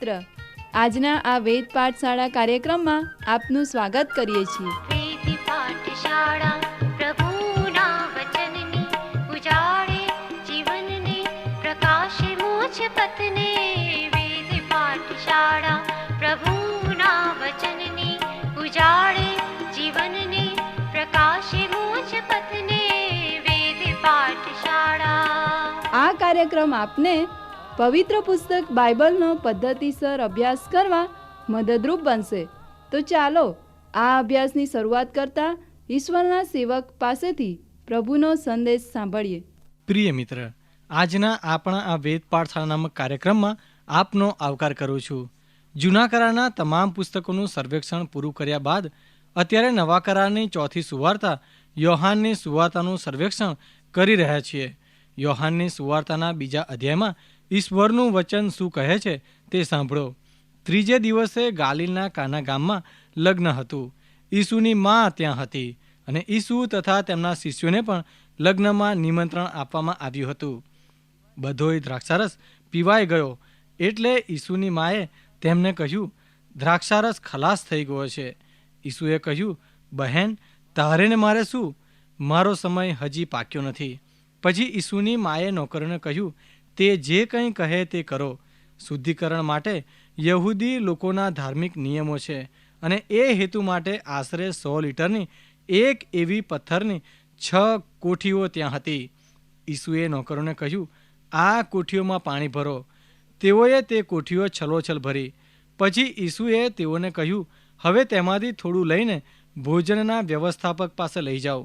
મિત્ર, આજના આ વેદ પાઠશાળા કાર્યક્રમમાં આપનું સ્વાગત કરીએ છીએ. વેદ પાઠશાળા પ્રભુના વચનની ઉજાળે જીવનને પ્રકાશે મોક્ષ પથને. વેદ પાઠશાળા પ્રભુના વચનની ઉજાળે જીવનને પ્રકાશે મોક્ષ પથને. વેદ પાઠશાળા. આ કાર્યક્રમ આપને પવિત્ર પુસ્તક બાઇબલનો પદ્ધતિસર અભ્યાસ કરવા મદદરૂપ બનશે. તો ચાલો આ અભ્યાસની શરૂઆત કરતા ઈશ્વરના સેવક પાસેથી પ્રભુનો સંદેશ સાંભળીએ. પ્રિય મિત્ર, આજના આપણા આ વેદ પાઠશાળા નામક કાર્યક્રમમાં આપનો આવકાર કરું છું. જૂના કરારના તમામ પુસ્તકોનું સર્વેક્ષણ પૂરું કર્યા બાદ અત્યારે નવા કરારની ચોથી સુવાર્તા યોહાનની સુવાર્તાનું સર્વેક્ષણ કરી રહ્યા છીએ. યોહાનની સુવાર્તાના બીજા અધ્યાયમાં ઈશ્વરનું વચન શું કહે છે તે સાંભળો. ત્રીજે દિવસે ગાલિલના કાના ગામમાં લગ્ન હતું. ઈસુની મા ત્યાં હતી અને ઈસુ તથા તેમના શિષ્યોને પણ લગ્નમાં નિમંત્રણ આપવામાં આવ્યું હતું. બધોય દ્રાક્ષારસ પીવાઈ ગયો એટલે ઈસુની માએ તેમને કહ્યું, દ્રાક્ષારસ ખલાસ થઈ ગયો છે. ઈસુએ કહ્યું, બહેન, તારે ને મારે શું? મારો સમય હજી પાક્યો નથી. પછી ઈસુની માએ નોકરોને કહ્યું, તે જે કંઈ કહે તે કરો. શુદ્ધિકરણ માટે યહૂદી લોકોના ધાર્મિક નિયમો છે અને એ હેતુ માટે આશરે 100 લીટરની એક એવી પથ્થરની 6 કોઠીઓ ત્યાં હતી. ઈસુએ નોકરોને કહ્યું, આ કોઠીઓમાં પાણી ભરો. તેઓએ તે કોઠીઓ છલોછલ ભરી. પછી ઈસુએ તેઓને કહ્યું, હવે તેમાંથી થોડું લઈને ભોજનના વ્યવસ્થાપક પાસે લઈ જાઓ.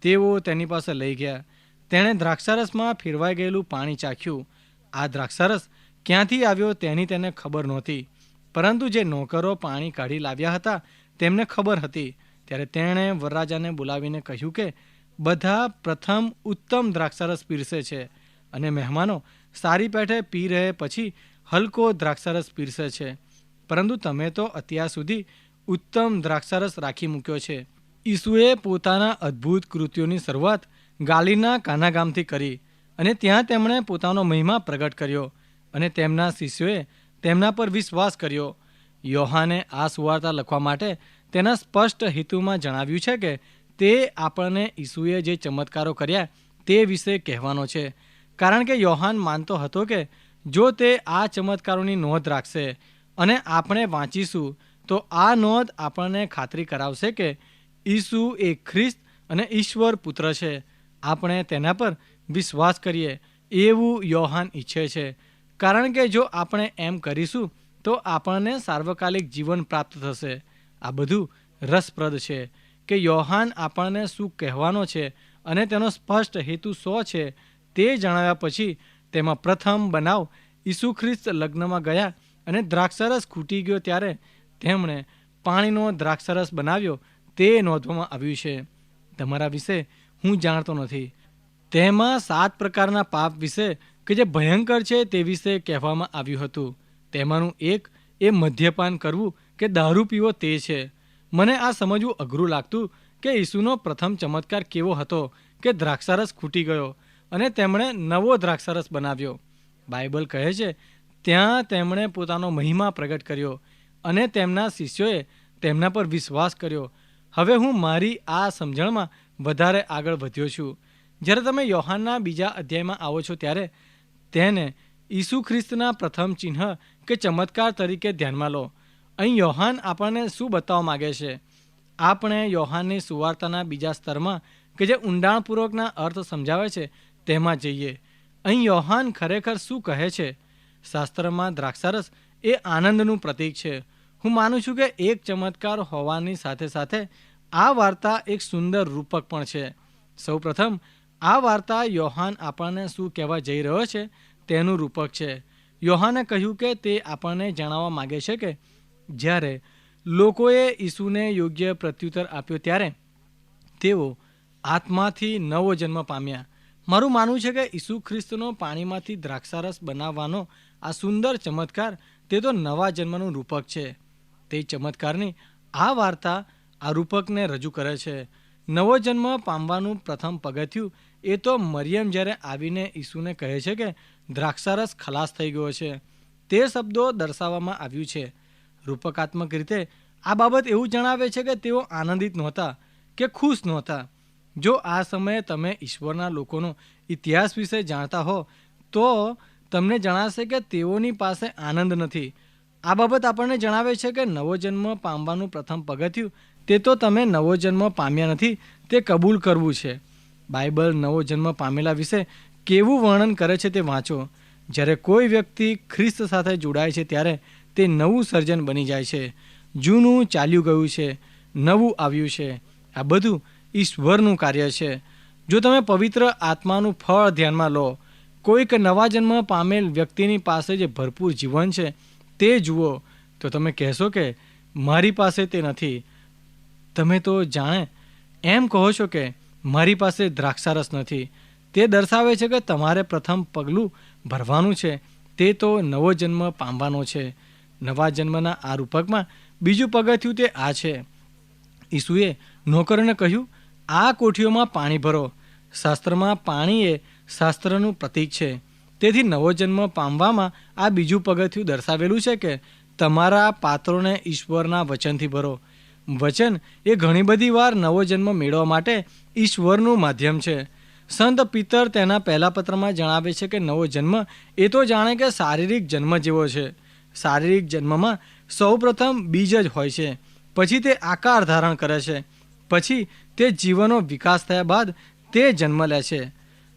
તેઓ તેની પાસે લઈ ગયા. તેણે દ્રાક્ષારસમાં ફેરવાઈ ગયેલું પાણી ચાખ્યું. આ દ્રાક્ષારસ ક્યાંથી આવ્યો તેની તેને ખબર નહોતી, પરંતુ જે નોકરો પાણી કાઢી લાવ્યા હતા તેમને ખબર હતી. ત્યારે તેણે વરરાજાને બોલાવીને કહ્યું કે બધા પ્રથમ ઉત્તમ દ્રાક્ષારસ પીરસે છે અને મહેમાનો સારી પેઠે પી રહે પછી હલકો દ્રાક્ષારસ પીરસે છે, પરંતુ તમે તો અત્યાર સુધી ઉત્તમ દ્રાક્ષારસ રાખી મૂક્યો છે. ઈસુએ પોતાના અદ્ભુત કૃત્યોની શરૂઆત ગાલિલના કાના ગામથી કરી અને ત્યાં તેમણે પોતાનો મહિમા પ્રગટ કર્યો અને તેમના શિષ્યોએ તેમના પર વિશ્વાસ કર્યો. યોહાને આ સુવાર્તા લખવા માટે તેના સ્પષ્ટ હેતુમાં જણાવ્યું છે કે તે આપણને ઈસુએ જે ચમત્કારો કર્યા તે વિશે કહેવાનો છે, કારણ કે યોહાન માનતો હતો કે જો તે આ ચમત્કારોની નોંધ રાખશે અને આપણે વાંચીશું તો આ નોંધ આપણને ખાતરી કરાવશે કે ઈસુ એ ખ્રિસ્ત અને ઈશ્વર પુત્ર છે. આપણે તેના પર વિશ્વાસ કરીએ એવું યોહાન ઈચ્છે છે, કારણ કે જો આપણે એમ કરીશું તો આપણને સાર્વકાલિક જીવન પ્રાપ્ત થશે. આ બધું રસપ્રદ છે કે યોહાન આપણને શું કહેવાનો છે અને તેનો સ્પષ્ટ હેતુ શું છે તે જણાવ્યા પછી તેમાં પ્રથમ બનાવ ઈસુ ખ્રિસ્ત લગ્નમાં ગયા અને દ્રાક્ષરસ ખૂટી ગયો ત્યારે તેમણે પાણીનો દ્રાક્ષરસ બનાવ્યો તે નોંધવામાં આવ્યું છે. તમારા વિશે હું જાણતો નથી. તેમાં 7 પ્રકારના પાપ વિશે કે જે ભયંકર છે તે વિશે કહેવામાં આવ્યું હતું. તેમાંનું એક એ મદ્યપાન કરવું કે દારૂ પીવો તે છે. મને આ સમજવું અઘરું લાગતું કે ઈસુનો પ્રથમ ચમત્કાર કેવો હતો કે દ્રાક્ષારસ ખૂટી ગયો અને તેમણે નવો દ્રાક્ષારસ બનાવ્યો. બાઇબલ કહે છે ત્યાં તેમણે પોતાનો મહિમા પ્રગટ કર્યો અને તેમના શિષ્યોએ તેમના પર વિશ્વાસ કર્યો. હવે હું મારી આ સમજણમાં વધારે આગળ વધ્યો છું. જ્યારે તમે યોહાનના બીજા અધ્યાયમાં આવો છો ત્યારે તેને ઈસુ ખ્રિસ્તના પ્રથમ ચિહ્ન કે ચમત્કાર તરીકે ધ્યાનમાં લો. અહીં યોહાન આપણને શું બતાવવા માગે છે? આપણે યોહાનની સુવાર્તાના બીજા સ્તરમાં કે જે ઊંડાણપૂર્વકના અર્થ સમજાવે છે તેમાં જઈએ. અહીં યોહાન ખરેખર શું કહે છે? શાસ્ત્રમાં દ્રાક્ષારસ એ આનંદનું પ્રતીક છે. હું માનું છું કે એક ચમત્કાર હોવાની સાથે સાથે આ વાર્તા એક સુંદર રૂપક પણ છે. સૌપ્રથમ આ વાર્તા યોહાન આપણને શું કહેવા જઈ રહ્યો છે તેનું રૂપક છે. યોહાને કહ્યું કે તે આપણને જણાવવા માગે છે કે જ્યારે લોકોએ ઈસુને યોગ્ય પ્રત્યુત્તર આપ્યો ત્યારે તેઓ આત્માથી નવો જન્મ પામ્યા. મારું માનવું છે કે ઈસુ ખ્રિસ્તનો પાણીમાંથી દ્રાક્ષારસ બનાવવાનો આ સુંદર ચમત્કાર તે તો નવા જન્મનું રૂપક છે. તે ચમત્કારની આ વાર્તા આ રૂપકને રજૂ કરે છે. નવો જન્મ પામવાનું પ્રથમ પગથિયું એ તો મરિયમ જ્યારે આવીને ઈસુને કહે છે કે દ્રાક્ષારસ ખલાસ થઈ ગયો છે, તે શબ્દો દર્શાવવામાં આવ્યું છે. રૂપકાત્મક રીતે આ બાબત એવું જણાવે છે કે તેઓ આનંદિત નહોતા કે ખુશ નહોતા. જો આ સમયે તમે ઈશ્વરના લોકોનો ઇતિહાસ વિશે જાણતા હો તો તમને જણાશે કે તેઓની પાસે આનંદ નથી. આ બાબત આપણને જણાવે છે કે નવો જન્મ પામવાનું પ્રથમ પગથિયું તે તો તમે નવો જન્મ પામ્યા નથી તે કબૂલ કરવું છે. બાઇબલ નવો જન્મ પામેલા વિશે કેવું વર્ણન કરે છે તે વાંચો. જ્યારે કોઈ વ્યક્તિ ખ્રિસ્ત સાથે જોડાય છે ત્યારે તે નવું સર્જન બની જાય છે. જૂનું ચાલ્યું ગયું છે, નવું આવ્યું છે. આ બધું ઈશ્વરનું કાર્ય છે. જો તમે પવિત્ર આત્માનું ફળ ધ્યાનમાં લો, કોઈક નવા જન્મ પામેલ વ્યક્તિની પાસે જે ભરપૂર જીવન છે તે જુઓ તો તમે કહેશો કે મારી પાસે તે નથી. તમે તો જાણે એમ કહો છો કે મારી પાસે દ્રાક્ષારસ નથી. તે દર્શાવે છે કે તમારે પ્રથમ પગલું ભરવાનું છે તે તો નવો જન્મ પામવાનો છે. નવા જન્મના આ રૂપકમાં બીજું પગથિયું તે આ છે. ઈસુએ નોકરોને કહ્યું, આ કોઠીઓમાં પાણી ભરો. શાસ્ત્રમાં પાણી એ શાસ્ત્રનું પ્રતીક છે. તેથી નવો જન્મ પામવામાં આ બીજું પગથિયું દર્શાવેલું છે કે તમારા પાત્રોને ઈશ્વરના વચનથી ભરો. વચન એ ઘણી બધી વાર નવો જન્મ મેળવવા માટે ઈશ્વરનું માધ્યમ છે. સંત પિતર તેના પહેલા પત્રમાં જણાવે છે કે નવો જન્મ એ તો જાણે કે શારીરિક જન્મ જેવો છે. શારીરિક જન્મમાં સૌપ્રથમ બીજ જ હોય છે, પછી તે આકાર ધારણ કરે છે, પછી તે જીવનનો વિકાસ થયા બાદ તે જન્મ લે છે.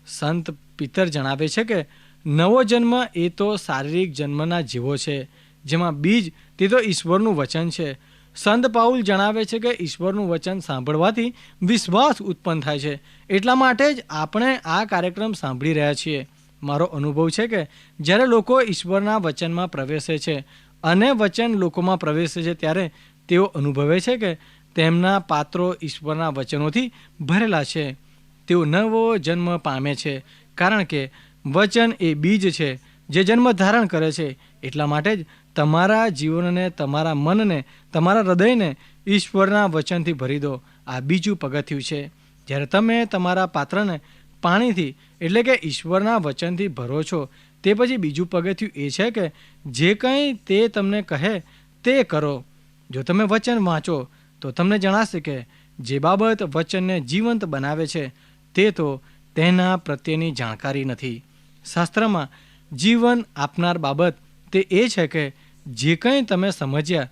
સંત પિતર જણાવે છે કે નવો જન્મ એ તો શારીરિક જન્મના જેવો છે, જેમાં બીજ તે તો ઈશ્વરનું વચન છે. સંત પાઉલ જણાવે છે કે ઈશ્વરનું વચન સાંભળવાથી વિશ્વાસ ઉત્પન્ન થાય છે. એટલા માટે જ આપણે આ કાર્યક્રમ સાંભળી રહ્યા છીએ. મારો અનુભવ છે કે જ્યારે લોકો ઈશ્વરના વચનમાં પ્રવેશે છે અને વચન લોકોમાં પ્રવેશે છે ત્યારે તેઓ અનુભવે છે કે તેમના પાત્રો ઈશ્વરના વચનોથી ભરેલા છે. તેઓ નવો જન્મ પામે છે કારણ કે વચન એ બીજ છે જે જન્મ ધારણ કરે છે. એટલા માટે જ તમારા જીવનને, તમારા મનને, તમારા હૃદયને ઈશ્વરના વચનથી ભરી દો. આ બીજું પગથિયું છે. જ્યારે તમે તમારા પાત્રને પાણીથી એટલે કે ઈશ્વરના વચનથી ભરો છો તે પછી બીજું પગથિયું એ છે કે જે કંઈ તે તમને કહે તે કરો. જો તમે વચન વાંચો તો તમને જણાશે કે જે બાબત વચનને જીવંત બનાવે છે તે તો તેના પ્રત્યેની જાણકારી નથી. શાસ્ત્રમાં જીવન આપનાર બાબત તે એ છે કે જે કંઈ તમે સમજ્યા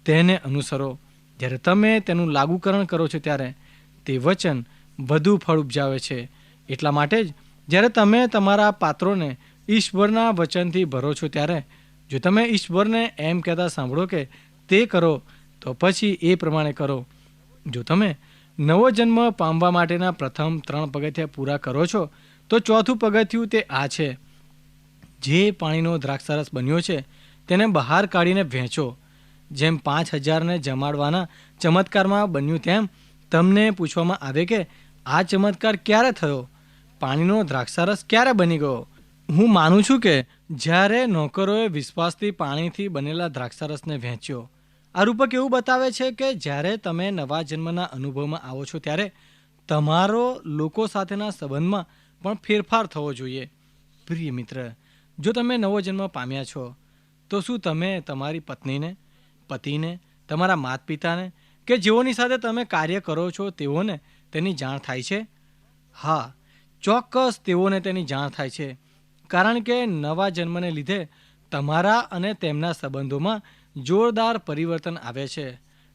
તેને અનુસરો. જ્યારે તમે તેનું લાગુકરણ કરો છો ત્યારે તે વચન વધુ ફળ ઉપજાવે છે. એટલા માટે જ જ્યારે તમે તમારા પાત્રોને ઈશ્વરના વચનથી ભરો છો ત્યારે જો તમે ઈશ્વરને એમ કહેતા સાંભળો કે તે કરો તો પછી એ પ્રમાણે કરો. જો તમે નવો જન્મ પામવા માટેના પ્રથમ 3 પગથિયાં પૂરા કરો છો તો ચોથું પગથિયું તે આ છે. જે પાણીનો દ્રાક્ષારસ બન્યો છે તેને બહાર કાઢીને વહેંચો. જેમ 5000ને જમાડવાના ચમત્કારમાં બન્યું તેમ તમને પૂછવામાં આવે કે આ ચમત્કાર ક્યારે થયો? પાણીનો દ્રાક્ષારસ ક્યારે બની ગયો? હું માનું છું કે જ્યારે નોકરોએ વિશ્વાસથી પાણીથી બનેલા દ્રાક્ષારસને વહેંચ્યો. આ રૂપક એવું બતાવે છે કે જ્યારે તમે નવા જન્મના અનુભવમાં આવો છો ત્યારે તમારો લોકો સાથેના સંબંધમાં પણ ફેરફાર થવો જોઈએ. પ્રિય મિત્ર, જો તમે નવો જન્મ પામ્યા છો તો શું તમે તમારી પત્નીને, પતિને, તમારા માતા પિતાને કે જેઓની સાથે તમે કાર્ય કરો છો તેઓને તેની જાણ થાય છે? હા, ચોક્કસ તેઓને તેની જાણ થાય છે. કારણ કે નવા જન્મને લીધે તમારા અને તેમના સંબંધોમાં જોરદાર પરિવર્તન આવે છે.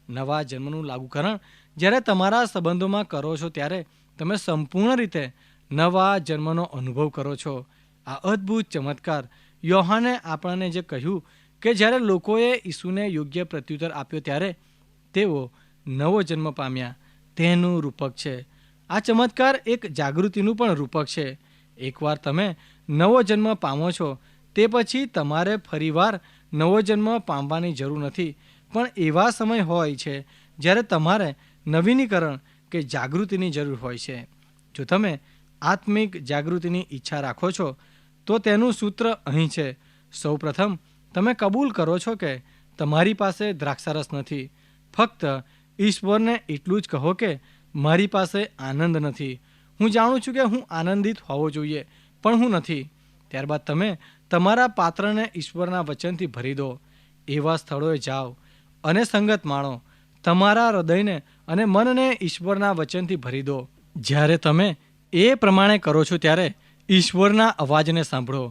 નવા જન્મનું લાગુકરણ જ્યારે તમારા સંબંધોમાં કરો છો ત્યારે તમે સંપૂર્ણ રીતે નવા જન્મનો અનુભવ કરો છો. આ અદ્ભુત ચમત્કાર યોહાને આપણને જે કહ્યું કે જ્યારે લોકોએ ઈસુને યોગ્ય પ્રત્યુત્તર આપ્યો ત્યારે તેઓ નવો જન્મ પામ્યા તેનું રૂપક છે. આ ચમત્કાર એક જાગૃતિનું પણ રૂપક છે. એકવાર તમે નવો જન્મ પામો છો તે પછી તમારે ફરીવાર નવો જન્મ પામવાની જરૂર નથી. પણ એવા સમય હોય છે જ્યારે તમારે નવીનીકરણ કે જાગૃતિની જરૂર હોય છે. જો તમે આત્મિક જાગૃતિની ઈચ્છા રાખો છો તો તેનું સૂત્ર અહીં છે. સૌપ્રથમ તમે કબૂલ કરો છો કે તમારી પાસે દ્રાક્ષારસ નથી. ફક્ત ઈશ્વરને એટલું જ કહો કે મારી પાસે આનંદ નથી. હું જાણું છું કે હું આનંદિત હોવો જોઈએ પણ હું નથી. ત્યારબાદ તમે તમારા પાત્રને ઈશ્વરના વચનથી ભરી દો. એવા સ્થળોએ જાઓ અને સંગત માણો. તમારા હૃદયને અને મનને ઈશ્વરના વચનથી ભરી દો. જ્યારે તમે એ પ્રમાણે કરો છો ત્યારે ઈશ્વરના અવાજને સાંભળો,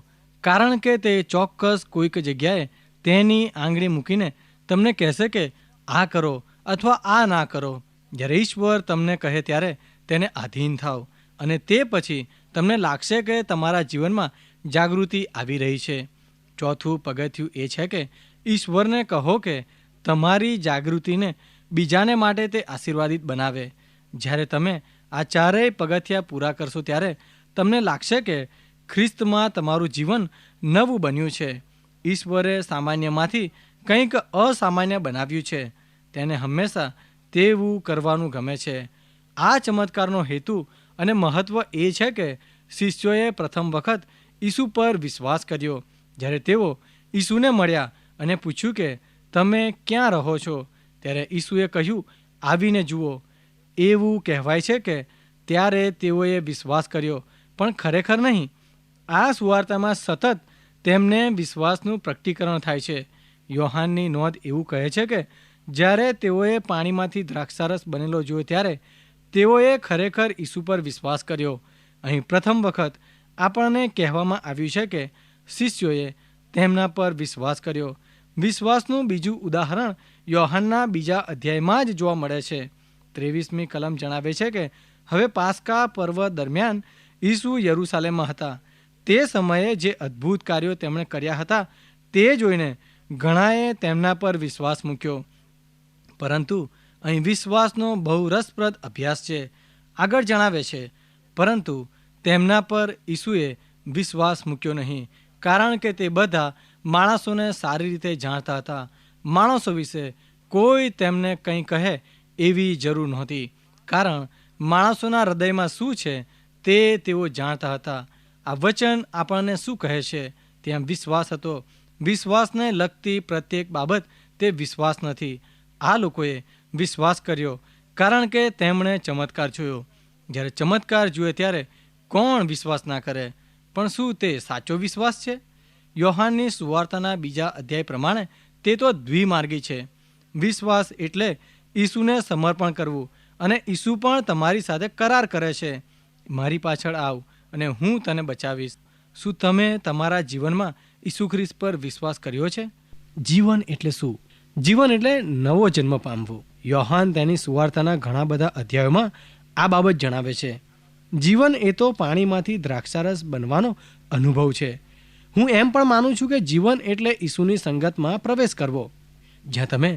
કારણ કે તે ચોક્કસ કોઈક જગ્યાએ તેની આંગળી મૂકીને તમને કહેશે કે આ કરો અથવા આ ના કરો. જ્યારે ઈશ્વર તમને કહે ત્યારે તેને આધીન થાવ અને તે પછી તમને લાગશે કે તમારા જીવનમાં જાગૃતિ આવી રહી છે. ચોથું પગથિયું એ છે કે ઈશ્વરને કહો કે તમારી જાગૃતિને બીજાને માટે તે આશીર્વાદિત બનાવે. જ્યારે તમે આ ચારેય પગથિયા પૂરા કરશો ત્યારે તમને લાગશે કે ખ્રિસ્તમાં તમારું જીવન નવું બન્યું છે. ઈશ્વરે સામાન્યમાંથી કંઈક અસામાન્ય બનાવ્યું છે. તેને હંમેશા તેવું કરવાનું ગમે છે. આ ચમત્કારનો હેતુ અને મહત્ત્વ એ છે કે શિષ્યોએ પ્રથમ વખત ઈસુ પર વિશ્વાસ કર્યો. જ્યારે તેઓ ઈસુને મળ્યા અને પૂછ્યું કે તમે ક્યાં રહો છો, ત્યારે ઈસુએ કહ્યું આવીને જુઓ. એવું કહેવાય છે કે ત્યારે તેઓએ વિશ્વાસ કર્યો, પણ ખરેખર નહીં. આ સુવાર્તામાં સતત તેમને વિશ્વાસનું પ્રકટીકરણ થાય છે. યોહાનની નોંધ એવું કહે છે કે જ્યારે તેઓએ પાણીમાંથી દ્રાક્ષારસ બનેલો જોયો ત્યારે તેઓએ ખરેખર ઈસુ પર વિશ્વાસ કર્યો. અહીં પ્રથમ વખત આપણને કહેવામાં આવ્યું છે કે શિષ્યોએ તેમના પર વિશ્વાસ કર્યો. વિશ્વાસનું બીજું ઉદાહરણ યોહાનના 2 અધ્યાયમાં જ જોવા મળે છે. 23મી કલમ જણાવે છે કે હવે પાસ્કા પર્વ દરમિયાન ઈસુ યરૂશાલેમમાં હતા. તે સમયે જે અદ્ભુત કાર્યો તેમણે કર્યા હતા તે જોઈને ઘણાએ તેમના પર વિશ્વાસ મૂક્યો. પરંતુ અહીં વિશ્વાસનો બહુ રસપ્રદ અભ્યાસ છે. આગળ જણાવે છે, પરંતુ તેમના પર ઈસુએ વિશ્વાસ મૂક્યો નહીં, કારણ કે તે બધા માણસોને સારી રીતે જાણતા હતા. માણસો વિશે કોઈ તેમને કંઈ કહે એવી જરૂર નહોતી, કારણ માણસોના હૃદયમાં શું છે તે તેઓ જાણતા હતા. આ વચન આપણને શું કહે છે? ત્યાં વિશ્વાસ હતો. વિશ્વાસને લગતી પ્રત્યેક બાબત તે વિશ્વાસ નથી. આ લોકોએ વિશ્વાસ કર્યો કારણ કે તેમણે ચમત્કાર જોયો. જ્યારે ચમત્કાર જુએ ત્યારે કોણ વિશ્વાસ ના કરે? પણ શું તે સાચો વિશ્વાસ છે? યોહાનની સુવાર્તાના 2 અધ્યાય પ્રમાણે તે તો દ્વિમાર્ગી છે. વિશ્વાસ એટલે ઈસુને સમર્પણ કરવું, અને ઈસુ પણ તમારી સાથે કરાર કરે છે, મારી પાછળ આવ અને હું તને બચાવીશ. શું તમે તમારા જીવનમાં ઈસુ ખ્રિસ્ત પર વિશ્વાસ કર્યો છે? જીવન એટલે શું? જીવન એટલે નવો જન્મ પામવો. યોહાન તેની સુવાર્તાના ઘણા બધા અધ્યાયોમાં આ બાબત જણાવે છે. જીવન એ તો પાણીમાંથી દ્રાક્ષારસ બનવાનો અનુભવ છે. હું એમ પણ માનું છું કે જીવન એટલે ઈસુની સંગતમાં પ્રવેશ કરવો, જ્યાં તમે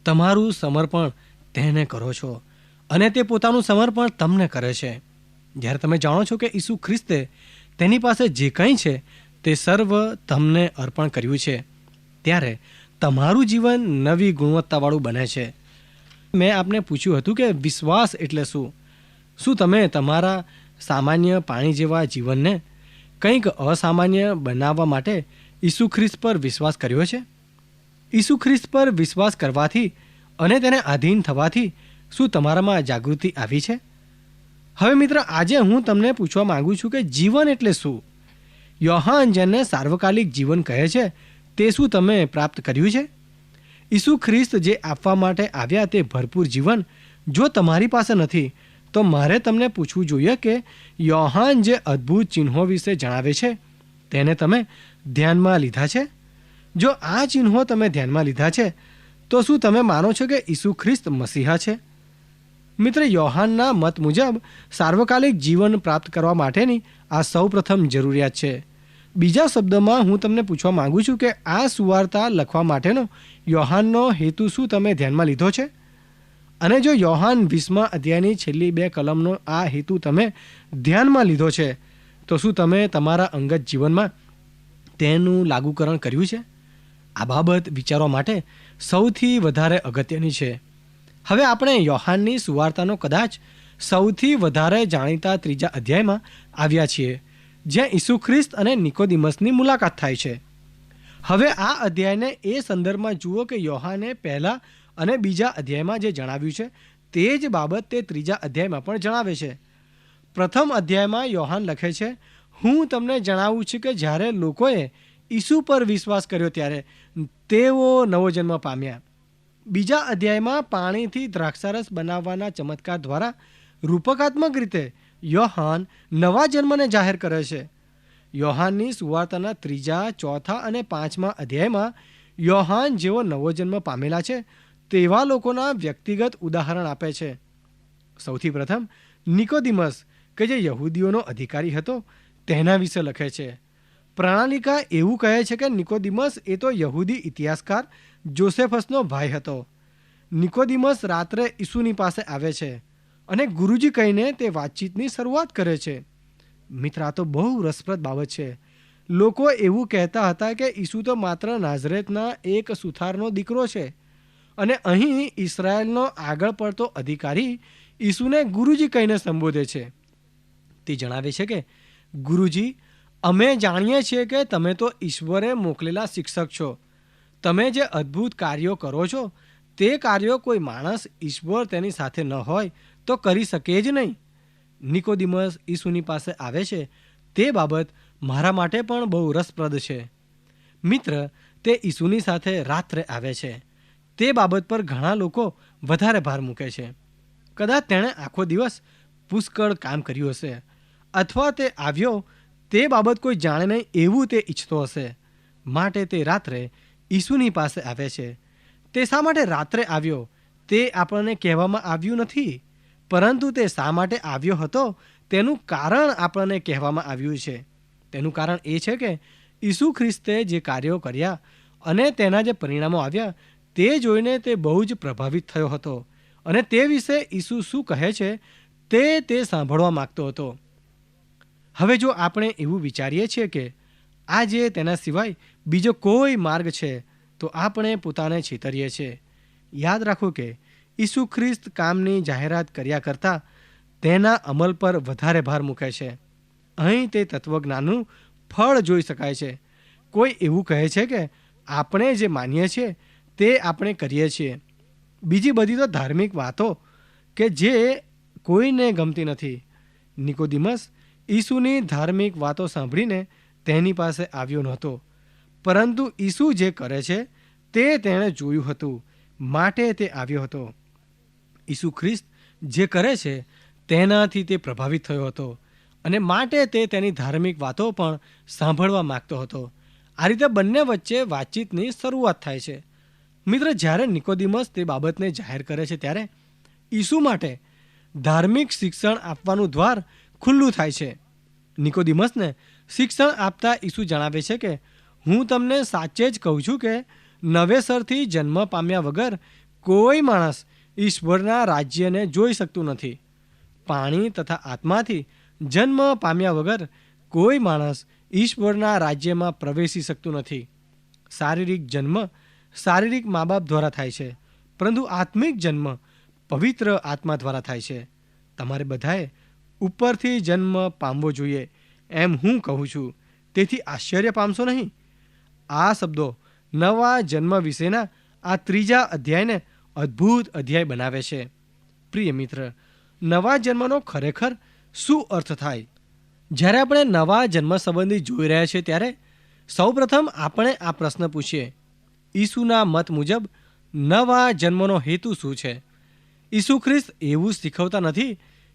તમારું સમર્પણ તેને કરો છો અને તે પોતાનું સમર્પણ તમને કરે છે. જ્યારે તમે જાણો છો કે ઈસુ ખ્રિસ્તે તેની પાસે જે કંઈ છે તે સર્વ તમને અર્પણ કર્યું છે, ત્યારે તમારું જીવન નવી ગુણવત્તાવાળું બને છે. મેં આપને પૂછ્યું હતું કે વિશ્વાસ એટલે શું? શું તમે તમારા સામાન્ય પાણી જેવા જીવનને કંઈક અસામાન્ય બનાવવા માટે ઈસુ ખ્રિસ્ત પર વિશ્વાસ કર્યો છે? ઈસુ ખ્રિસ્ત પર વિશ્વાસ કરવાથી અને તેને આધીન થવાથી શું તમારામાં જાગૃતિ આવી છે? હવે મિત્ર, આજે હું તમને પૂછવા માંગુ છું કે જીવન એટલે શું? યોહાન જેને સાર્વકાલિક જીવન કહે છે તે શું તમે પ્રાપ્ત કર્યું છે? ઈસુ ખ્રિસ્ત જે આપવા માટે આવ્યા તે ભરપૂર જીવન જો તમારી પાસે નથી તો મારે તમને પૂછવું જોઈએ કે યોહાન જે અદ્ભુત ચિહ્નો વિશે જણાવે છે તેને તમે ધ્યાનમાં લીધા છે? જો આ ચિહ્નો તમે ધ્યાનમાં લીધા છે તો શું તમે માનો છો કે ઈસુ ખ્રિસ્ત મસીહા છે? મિત્ર, યોહાનના મત મુજબ સાર્વકાલિક જીવન પ્રાપ્ત કરવા માટેની આ સૌપ્રથમ જરૂરિયાત છે. બીજા શબ્દમાં હું તમને પૂછવા માંગુ છું કે આ સુવાર્તા લખવા માટેનો યોહાનનો હેતુ શું તમે ધ્યાનમાં લીધો છે? અને જો યોહાન 20મા અધ્યાયની છેલ્લી 2 કલમનો આ હેતુ તમે ધ્યાનમાં લીધો છે તો શું તમે તમારા અંગત જીવનમાં તેનું લાગુકરણ કર્યું છે? આ બાબત વિચારવા માટે સૌથી વધારે અગત્યની છે. હવે આપણે યોહાનની સુવાર્તાનો કદાચ સૌથી વધારે જાણીતા 3 અધ્યાયમાં આવ્યા છીએ, જ્યાં ઈસુ ખ્રિસ્ત અને નિકોદેમસની મુલાકાત થાય છે. હવે આ અધ્યાયને એ સંદર્ભમાં જુઓ કે યોહાને પહેલા અને 2 અધ્યાયમાં જે જણાવ્યું છે તે જ બાબત તે 3 અધ્યાયમાં પણ જણાવે છે. પ્રથમ અધ્યાયમાં યોહાન લખે છે, હું તમને જણાવું છું કે જ્યારે લોકોએ ઈસુ પર વિશ્વાસ કર્યો ત્યારે તેઓ નવો જન્મ પામ્યા. બીજા અધ્યાયમાં પાણીથી દ્રાક્ષારસ બનાવવાના ચમત્કાર દ્વારા રૂપકાત્મક રીતે યોહાન નવા જન્મને જાહેર કરે છે. યોહાનની સુવાર્તાના 3, 4 અને 5મા અધ્યાયમાં યોહાન જેવો નવો જન્મ પામેલા છે તેવા લોકોના વ્યક્તિગત ઉદાહરણ આપે છે. સૌથી પ્રથમ નિકોદિમસ કે જે યહૂદીઓનો અધિકારી હતો તેના વિશે લખે છે. પ્રણાલિકા એવું કહે છે કે નિકોદિમસ એ તો યહૂદી ઇતિહાસકાર જોસેફસનો ભાઈ હતો. નિકોદિમસ રાત્રે ઈસુની પાસે આવે છે અને ગુરુજી કહીને તે વાતચીતની શરૂઆત કરે છે. મિત્ર, આ તો બહુ રસપ્રદ બાબત છે. લોકો એવું કહેતા હતા કે ઈસુ તો માત્ર નાઝરેતના એક સુથારનો દીકરો છે અને અહીં ઇસરાયેલનો આગળ પડતો અધિકારી ઈસુને ગુરુજી કહીને સંબોધે છે. તે જણાવે છે કે ગુરુજી, અમે જાણીએ છીએ કે તમે તો ઈશ્વરે મોકલેલા શિક્ષક છો. તમે જે અદ્ભુત કાર્યો કરો છો તે કાર્યો કોઈ માણસ ઈશ્વર તેની સાથે ન હોય તો કરી શકે જ નહીં. નિકોદિમસ ઈસુની પાસે આવે છે તે બાબત મારા માટે પણ બહુ રસપ્રદ છે. મિત્ર, તે ઈસુની સાથે રાત્રે આવે છે તે બાબત પર ઘણા લોકો વધારે ભાર મૂકે છે. કદાચ તેણે આખો દિવસ પુષ્કળ કામ કર્યું હશે અથવા તે આવ્યો તે બાબત કોઈ જાણે નહીં એવું તે ઈચ્છતો હશે, માટે તે રાત્રે ઈસુની પાસે આવે છે. તે શા માટે રાત્રે આવ્યો તે આપણને કહેવામાં આવ્યું નથી, પરંતુ તે શા માટે આવ્યો હતો તેનું કારણ આપણને કહેવામાં આવ્યું છે. તેનું કારણ એ છે કે ઈસુ ખ્રિસ્તે જે કાર્યો કર્યા અને તેના જે પરિણામો આવ્યા તે જોઈને તે બહુ જ પ્રભાવિત થયો હતો અને તે વિશે ઈસુ શું કહે છે તે સાંભળવા માગતો હતો. હવે જો આપણે એવું વિચારીએ છીએ કે આજે તેના સિવાય બીજો કોઈ માર્ગ છે તો આપણે પોતાને છેતરીએ છીએ. યાદ રાખો કે ઈસુ ખ્રિસ્ત કામની જાહેરાત કર્યા કરતાં તેના અમલ પર વધારે ભાર મૂકે છે. અહીં તે તત્વજ્ઞાનનું ફળ જોઈ શકાય છે. કોઈ એવું કહે છે કે આપણે જે માનીએ છીએ તે આપણે કરીએ છીએ. બીજી બધી તો ધાર્મિક વાતો કે જે કોઈને ગમતી નથી. નિકોદિમસ ઈસુની ધાર્મિક વાતો સાંભળીને તેની પાસે આવ્યો નહોતો, પરંતુ ઈસુ જે કરે છે તે તેણે જોયું હતું, માટે તે આવ્યો હતો. ઈસુ ખ્રિસ્ત જે કરે છે તેનાથી તે પ્રભાવિત થયો હતો અને માટે તે તેની ધાર્મિક વાતો પણ સાંભળવા માગતો હતો. આ રીતે બંને વચ્ચે વાતચીતની શરૂઆત થાય છે. મિત્ર, જ્યારે નિકોદિમસ તે બાબતને જાહેર કરે છે ત્યારે ઈસુ માટે ધાર્મિક શિક્ષણ આપવાનું દ્વાર ખુલ્લું થાય છે. નિકોદિમસને શિક્ષણ આપતા ઈસુ જણાવે છે કે હું તમને સાચે જ કહું છું કે નવેસરથી જન્મ પામ્યા વગર કોઈ માણસ ઈશ્વરના રાજ્યને જોઈ શકતું નથી. પાણી તથા આત્માથી જન્મ પામ્યા વગર કોઈ માણસ ઈશ્વરના રાજ્યમાં પ્રવેશી શકતું નથી. શારીરિક જન્મ શારીરિક મા બાપ દ્વારા થાય છે, પરંતુ આત્મિક જન્મ પવિત્ર આત્મા દ્વારા થાય છે. તમારે બધાએ ઉપરથી જન્મ પામવો જોઈએ એમ હું કહું છું, તેથી આશ્ચર્ય પામશો નહીં. આ શબ્દો નવા જન્મ વિશેના આ 3 અધ્યાયને અદ્ભુત અધ્યાય બનાવે છે. પ્રિય મિત્ર, નવા જન્મનો ખરેખર શું અર્થ થાય? જ્યારે આપણે નવા જન્મ સંબંધી જોઈ રહ્યા છીએ ત્યારે સૌપ્રથમ આપણે આ પ્રશ્ન પૂછીએ, ઈસુના મત મુજબ નવા જન્મનો હેતુ શું છે? ઈસુ ખ્રિસ્ત એવું શીખવતા નથી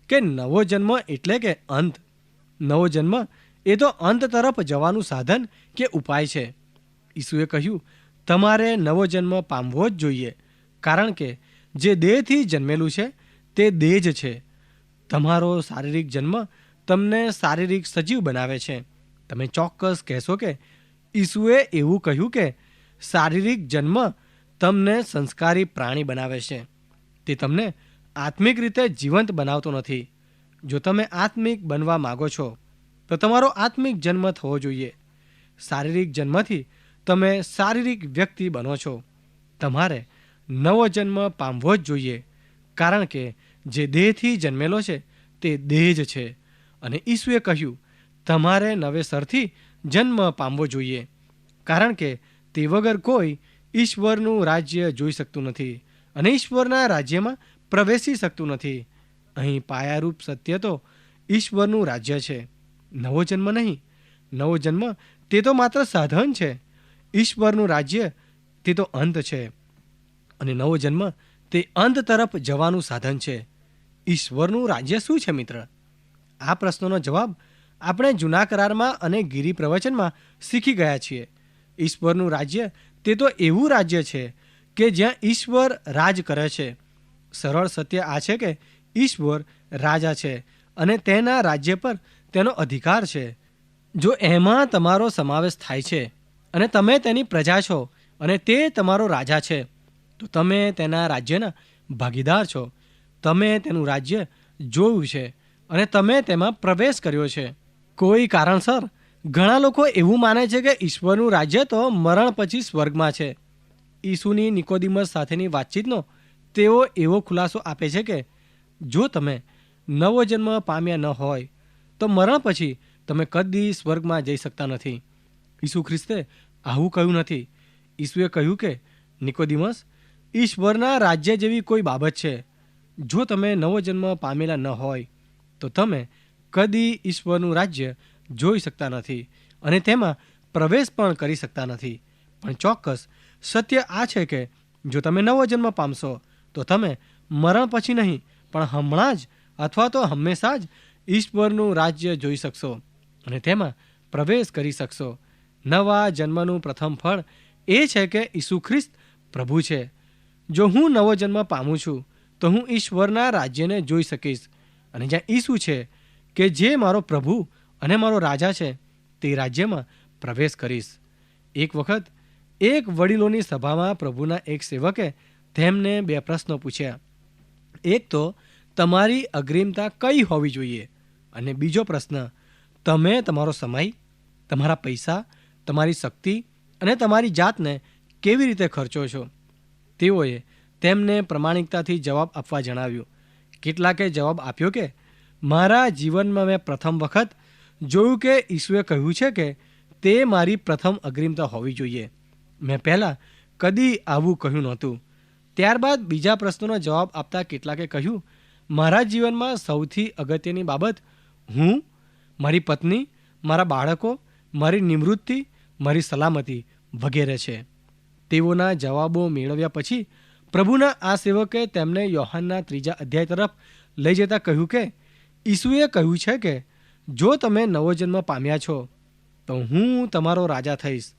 કે નવો જન્મ એટલે કે અંત. નવો જન્મ એ તો અંત તરફ જવાનું સાધન કે ઉપાય છે. ઈસુએ કહ્યું, તમારે નવો જન્મ પામવો જ જોઈએ, કારણ કે જે દેહથી જન્મેલું છે તે દેહ જ છે. તમારો શારીરિક જન્મ તમને શારીરિક સજીવ બનાવે છે. તમે ચોક્કસ કહેશો કે ઈસુએ એવું કહ્યું કે શારીરિક જન્મ તમને સંસ્કારી પ્રાણી બનાવે છે, તે તમને આત્મિક રીતે જીવંત બનાવતો નથી. જો તમે આત્મિક બનવા માગો છો તો તમારો આત્મિક જન્મ થવો જોઈએ. શારીરિક જન્મથી તમે શારીરિક વ્યક્તિ બનો છો. તમારે નવો જન્મ પામવો જ જોઈએ, કારણ કે જે દેહથી જન્મેલો છે તે દેહ જ છે. અને ઈસુએ કહ્યું, તમારે નવેસરથી જન્મ પામવો જોઈએ, કારણ કે તે વગર કોઈ ઈશ્વરનું રાજ્ય જોઈ શકતું નથી અને ઈશ્વરના રાજ્યમાં પ્રવેશી શકતું નથી. અહીં પાયારૂપ સત્ય તો ઈશ્વરનું રાજ્ય છે, નવો જન્મ નહીં. નવો જન્મ તે તો માત્ર સાધન છે. ઈશ્વરનું રાજ્ય તે તો અંત છે, અને નવો જન્મ તે અંત તરફ જવાનું સાધન છે. ઈશ્વરનું રાજ્ય શું છે મિત્ર? આ પ્રશ્નનો જવાબ આપણે જૂના કરારમાં અને ગિરી પ્રવચનમાં શીખી ગયા છીએ. ઈશ્વરનું રાજ્ય તે તો એવું રાજ્ય છે કે જ્યાં ઈશ્વર રાજ કરે છે. સરળ સત્ય આ છે કે ઈશ્વર રાજા છે અને તેના રાજ્ય પર તેનો અધિકાર છે. જો એમાં તમારો સમાવેશ થાય છે અને તમે તેની પ્રજા છો અને તે તમારો રાજા છે, તો તમે તેના રાજ્યના ભાગીદાર છો. તમે તેનું રાજ્ય જોયું છે અને તમે તેમાં પ્રવેશ કર્યો છે. કોઈ કારણસર ઘણા લોકો એવું માને છે કે ઈશ્વરનું રાજ્ય તો મરણ પછી સ્વર્ગમાં છે. ઈસુની નિકોદિમસ સાથેની વાતચીતનો તેઓ એવો ખુલાસો આપે છે કે જો તમે નવો જન્મ પામ્યા ન હોય તો મરણ પછી તમે કદી સ્વર્ગમાં જઈ શકતા નથી. ઈસુ ખ્રિસ્તે આવું કહ્યું નથી. ઈસુએ કહ્યું કે નિકોદિમસ, ઈશ્વરના રાજ્ય જેવી કોઈ બાબત છે. જો તમે નવો જન્મ પામેલા ન હોય તો તમે કદી ઈશ્વરનું રાજ્ય જોઈ શકતા નથી અને તેમાં પ્રવેશ પણ કરી શકતા નથી. પણ ચોક્કસ સત્ય આ છે કે જો તમે નવો જન્મ પામશો તો તમે મરણ પછી નહીં પણ હમણાં જ અથવા તો હંમેશા જ ઈશ્વરનું રાજ્ય જોઈ શકશો અને તેમાં પ્રવેશ કરી શકશો. નવા જન્મનું પ્રથમ ફળ એ છે કે ઈસુ ખ્રિસ્ત પ્રભુ છે. જો હું નવો જન્મ પામું છું તો હું ઈશ્વરના રાજ્યને જોઈ શકીશ, અને જ્યાં ઈસુ છે કે જે મારો પ્રભુ અને મારો રાજા છે તે રાજ્યમાં પ્રવેશ કરીશ. એક વખત એક વડીલોની સભામાં પ્રભુના એક સેવકે તેમને 2 પ્રશ્નો પૂછ્યા. એક તો તમારી અગ્રિમતા કઈ હોવી જોઈએ, અને બીજો પ્રશ્ન, તમે તમારો સમય, તમારા પૈસા, તમારી શક્તિ અને તમારી જાતને કેવી રીતે ખર્ચો છો? તેઓએ તેમને પ્રમાણિકતાથી જવાબ આપવા જણાવ્યું. કેટલાકે જવાબ આપ્યો કે મારા જીવનમાં મેં પ્રથમ વખત જોયું કે ઈસુએ કહ્યું છે કે તે મારી પ્રથમ અગ્રિમતા હોવી જોઈએ. મેં પહેલાં કદી આવું કહ્યું નહોતું. ત્યારબાદ બીજા પ્રશ્નનો જવાબ આપતા કેટલાકે કહ્યું, મારા જીવનમાં સૌથી અગત્યની બાબત હું, મારી પત્ની, મારા બાળકો, મારી નિવૃત્તિ, મારી સલામતી વગેરે છે. તેઓના જવાબો મેળવ્યા પછી પ્રભુના આ સેવકે તેમને યોહાનના 3 અધ્યાય તરફ લઈ જતા કહ્યું કે ઈસુએ કહ્યું છે કે જો તમે નવો જન્મ પામ્યા છો તો હું તમારો રાજા થઈશ.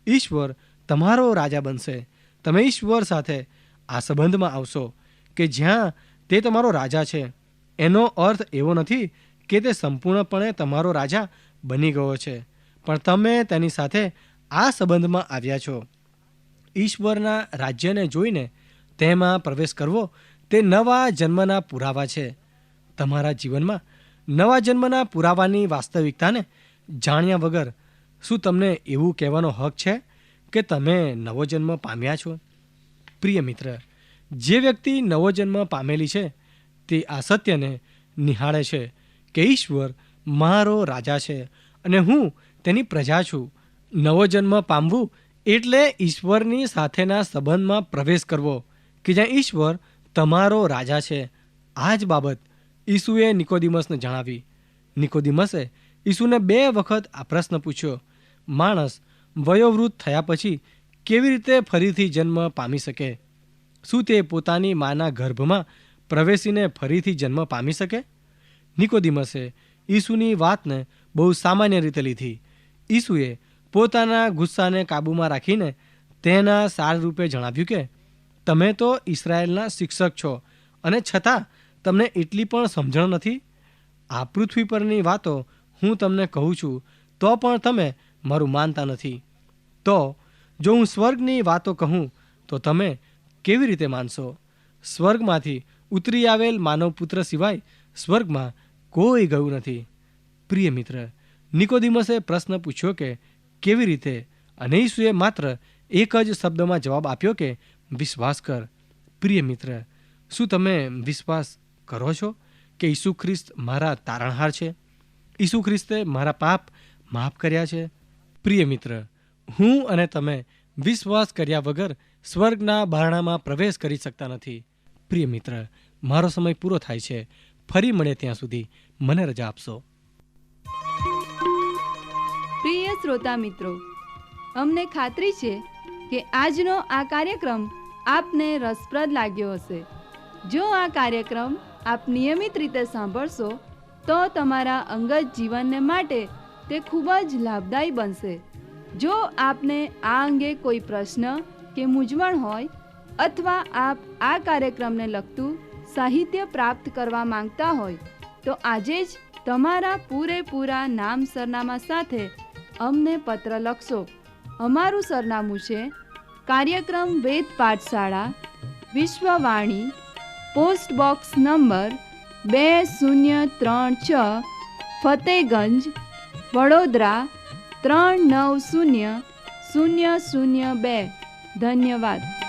ઈશ્વર તમારો રાજા બનશે. તમે ઈશ્વર સાથે આ સંબંધમાં આવશો કે જ્યાં તે તમારો રાજા છે. એનો અર્થ એવો નથી કે તે સંપૂર્ણપણે તમારો રાજા બની ગયો છે, પણ તમે તેની સાથે આ સંબંધમાં આવ્યા છો. ઈશ્વરના રાજ્યને જોઈને તેમાં પ્રવેશ કરવો તે નવા જન્મના પુરાવા છે. તમારા જીવનમાં નવા જન્મના પુરાવાની વાસ્તવિકતાને જાણ્યા વગર શું તમને એવું કહેવાનો હક છે કે તમે નવો જન્મ પામ્યા છો? પ્રિય મિત્ર, જે વ્યક્તિ નવો જન્મ પામેલી છે તે આ સત્યને નિહાળે છે કે ઈશ્વર મારો રાજા છે અને હું તેની પ્રજા છું. નવો જન્મ પામવું એટલે ઈશ્વરની સાથેના સંબંધમાં પ્રવેશ કરવો કે જ્યાં ઈશ્વર તમારો રાજા છે. આ જ બાબત ઈસુએ નિકોદિમસને જણાવી. નિકોદિમસે ઈસુને 2 વખત આ પ્રશ્ન પૂછ્યો, માણસ વયોવૃદ્ધ થયા પછી કેવી રીતે ફરીથી જન્મ પામી શકે? શું તે પોતાની માના ગર્ભમાં પ્રવેશીને ફરીથી જન્મ પામી શકે? નિકોદિમસે ઈસુની વાતને બહુ સામાન્ય રીતે લીધી. ઈસુએ પોતાના ગુસ્સાને કાબૂમાં રાખીને તેના સાર રૂપે જણાવ્યું કે તમે તો ઇસરાયેલના શિક્ષક છો અને છતાં તમને એટલી પણ સમજણ નથી. આ પૃથ્વી પરની વાતો હું તમને કહું છું તો પણ તમે મારું માનતા નથી. તો જો હું સ્વર્ગની વાતો કહું તો તમે કેવી રીતે માનશો? સ્વર્ગમાંથી ઉતરી આવેલ માનવપુત્ર સિવાય સ્વર્ગમાં કોઈ ગયું નથી. પ્રિય મિત્ર, નિકોદિમસે પ્રશ્ન પૂછ્યો કે કેવી રીતે, અને ઈસુએ માત્ર એક જ શબ્દમાં જવાબ આપ્યો કે વિશ્વાસ કર. પ્રિય મિત્ર, શું તમે વિશ્વાસ કરો છો કે ઈસુ ખ્રિસ્ત મારા તારણહાર છે? ઈસુ ખ્રિસ્તે મારા પાપ માફ કર્યા છે? પ્રિય મિત્ર, હું અને તમે વિશ્વાસ કર્યા વગર સ્વર્ગના બારણામાં પ્રવેશ કરી શકતા નથી. પ્રિય મિત્ર, મારો સમય પૂરો થાય છે. ફરી મળે ત્યાં સુધી મને રજા આપશો. પ્રિય શ્રોતા મિત્રો, અમને ખાતરી છે કે આજનો આ કાર્યક્રમ આપને રસપ્રદ લાગ્યો હશે. જો આ કાર્યક્રમ આપ નિયમિત રીતે સાંભળશો તો તમારા અંગત જીવનને માટે તે ખૂબ જ લાભદાયી બનશે. જો આપને આ અંગે કોઈ પ્રશ્ન કે મૂંઝવણ હોય અથવા આપ આ કાર્યક્રમને લગતું સાહિત્ય પ્રાપ્ત કરવા માંગતા હોય તો આજે જ તમારા પૂરેપૂરા નામ સરનામા સાથે અમને પત્ર લખશો. અમારું સરનામું છે કાર્યક્રમ વેદ પાઠશાળા, Vishwavani, post box number 2036, Fatehganj, Vadodara 390002. ધન્યવાદ.